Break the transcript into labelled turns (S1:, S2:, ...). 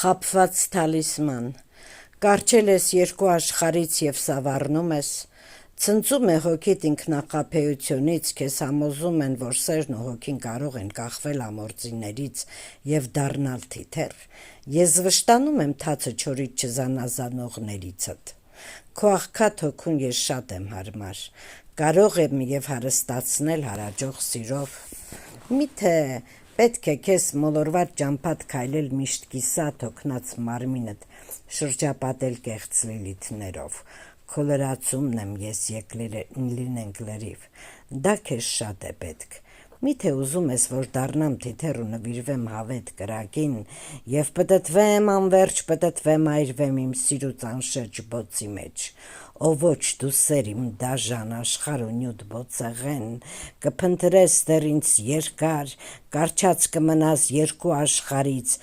S1: Խաբված թալիսման, կարճել ես երկու աշխարհից և սավառնում ես, ցնծում է հոգիդ ինքնախաբեությունից, քեզ համոզում են, որ սերն ու հոգին կարող են կախվել ամորձիներից և դառնալ թիթեռ, ես վշտանում եմ թացը չորից չզանազանողներիցդ, քո աղքատ հոգուն ես շատ եմ հարմար, կարող եմ և հարստացնել հարաջող սիրով, միթե պետք է քեզ մոլորված ճամփադ քայլել միշտ կիսատ հոգնած մարմինդ շրջապատել կեղծ լիլիթներով, քո լրացումն եմ ես եկել լինենք լրիվ, դա քեզ շատ է պետք, միթե ուզում ես, որ դառնամ թիթեռ ու նվիրվեմ հավետ կրակին և պտտվեմ անվերջ պտտվեմ այրվեմ իմ սիրուց անշրջը բոցի մեջ, ո ոչ դու սեր իմ դաժան աշխարհ ու նյութ բոցեղեն, կփնտրես դեռ ինձ երկար, կառչած կմնաս երկու աշխարհից,